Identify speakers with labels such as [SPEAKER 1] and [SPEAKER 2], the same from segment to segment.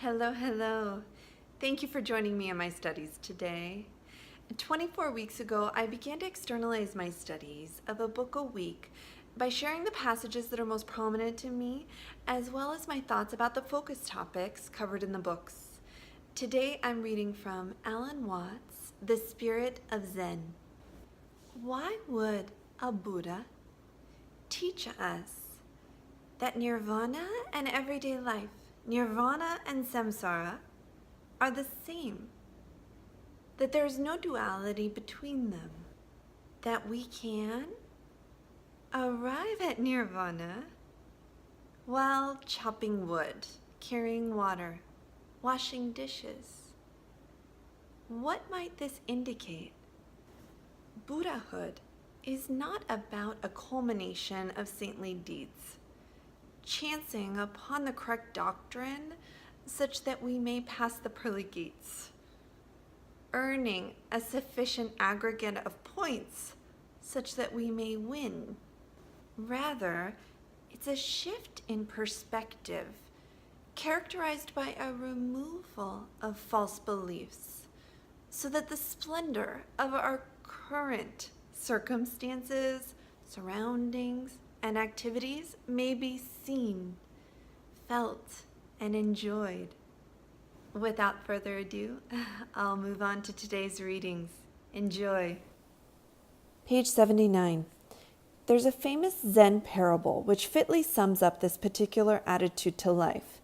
[SPEAKER 1] Hello, hello. Thank you for joining me in my studies today. 24 weeks ago, I began to externalize my studies of a book a week by sharing the passages that are most prominent to me, as well as my thoughts about the focus topics covered in the books. Today, I'm reading from Alan Watts' The Spirit of Zen. Why would a Buddha teach us that Nirvana and everyday life, Nirvana and Samsara, are the same? That there is no duality between them? That we can arrive at Nirvana while chopping wood, carrying water, washing dishes? What might this indicate? Buddhahood is not about a culmination of saintly deeds, chancing upon the correct doctrine such that we may pass the pearly gates, earning a sufficient aggregate of points such that we may win. Rather, it's a shift in perspective characterized by a removal of false beliefs so that the splendor of our current circumstances, surroundings, and activities may be seen, felt, and enjoyed. Without further ado, I'll move on to today's readings. Enjoy. Page 79. There's a famous Zen parable which fitly sums up this particular attitude to life.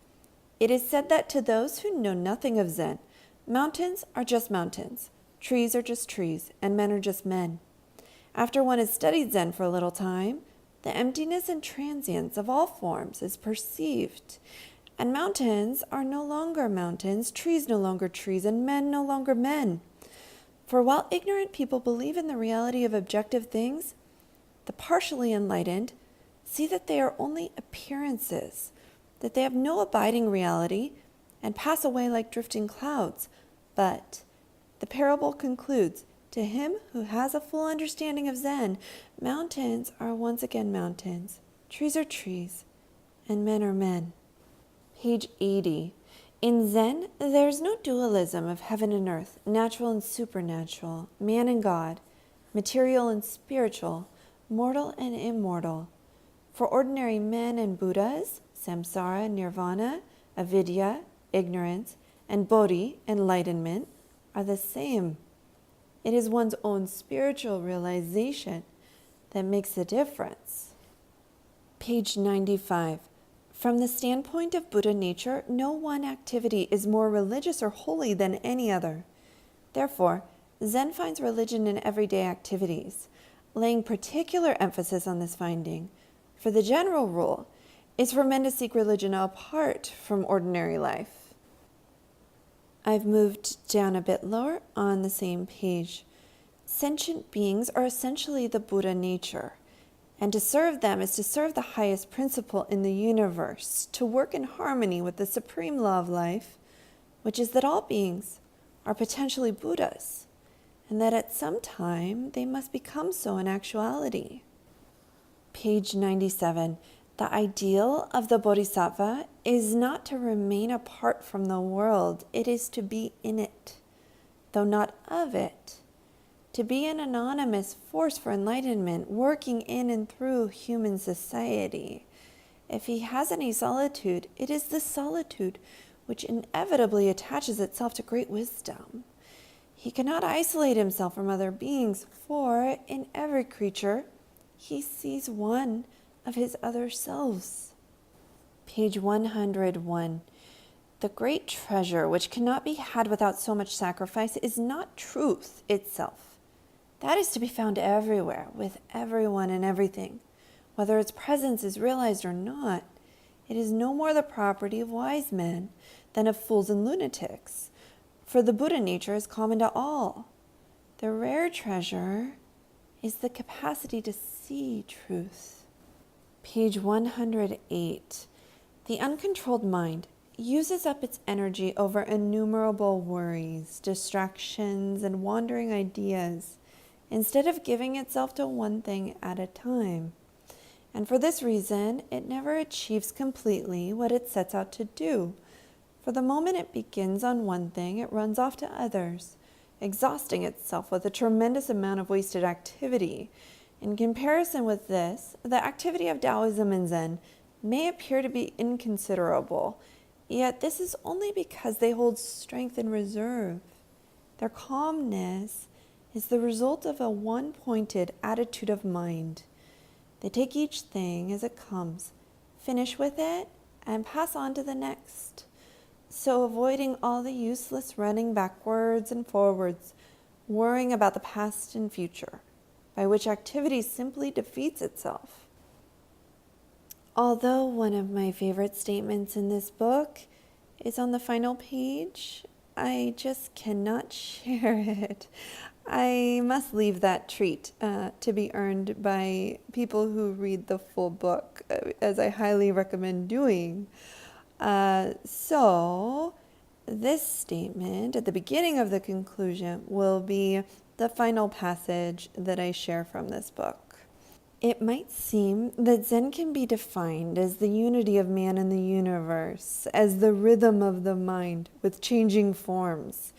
[SPEAKER 1] It is said that to those who know nothing of Zen, mountains are just mountains, trees are just trees, and men are just men. After one has studied Zen for a little time, the emptiness and transience of all forms is perceived, and mountains are no longer mountains, trees no longer trees, and men no longer men. For while ignorant people believe in the reality of objective things, the partially enlightened see that they are only appearances, that they have no abiding reality, and pass away like drifting clouds. But the parable concludes, to him who has a full understanding of Zen, mountains are once again mountains, trees are trees, and men are men. Page 80. In Zen, there is no dualism of heaven and earth, natural and supernatural, man and God, material and spiritual, mortal and immortal. For ordinary men and Buddhas, Samsara, Nirvana, avidya, ignorance, and Bodhi, enlightenment, are the same. It is one's own spiritual realization that makes the difference. Page 95. From the standpoint of Buddha nature, no one activity is more religious or holy than any other. Therefore, Zen finds religion in everyday activities, laying particular emphasis on this finding. For the general rule is for men to seek religion apart from ordinary life. I've moved down a bit lower on the same page. Sentient beings are essentially the Buddha nature, and to serve them is to serve the highest principle in the universe, to work in harmony with the supreme law of life, which is that all beings are potentially Buddhas, and that at some time they must become so in actuality. Page 97. The ideal of the Bodhisattva is not to remain apart from the world, it is to be in it, though not of it. To be an anonymous force for enlightenment, working in and through human society. If he has any solitude, it is the solitude which inevitably attaches itself to great wisdom. He cannot isolate himself from other beings, for in every creature he sees one of his other selves. Page 101. The great treasure which cannot be had without so much sacrifice is not truth itself. That is to be found everywhere, with everyone and everything. Whether its presence is realized or not, it is no more the property of wise men than of fools and lunatics, for the Buddha nature is common to all. The rare treasure is the capacity to see truth. Page 108. The uncontrolled mind uses up its energy over innumerable worries, distractions, and wandering ideas, instead of giving itself to one thing at a time. And for this reason, it never achieves completely what it sets out to do, For the moment it begins on one thing, it runs off to others, exhausting itself with a tremendous amount of wasted activity. In comparison with this, the activity of Taoism and Zen may appear to be inconsiderable, yet this is only because they hold strength in reserve. Their calmness is the result of a one-pointed attitude of mind. They take each thing as it comes, finish with it, and pass on to the next. So avoiding all the useless running backwards and forwards, worrying about the past and future, by which activity simply defeats itself. Although one of my favorite statements in this book is on the final page, I just cannot share it. I must leave that treat to be earned by people who read the full book, as I highly recommend doing. So this statement at the beginning of the conclusion will be the final passage that I share from this book. It might seem that Zen can be defined as the unity of man and the universe, as the rhythm of the mind with changing forms,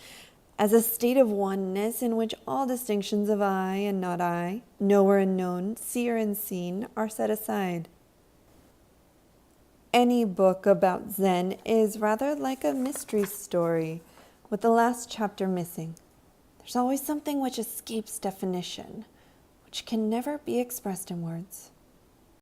[SPEAKER 1] as a state of oneness in which all distinctions of I and not I, knower and known, seer and seen are set aside. Any book about Zen is rather like a mystery story with the last chapter missing. There's always something which escapes definition, which can never be expressed in words.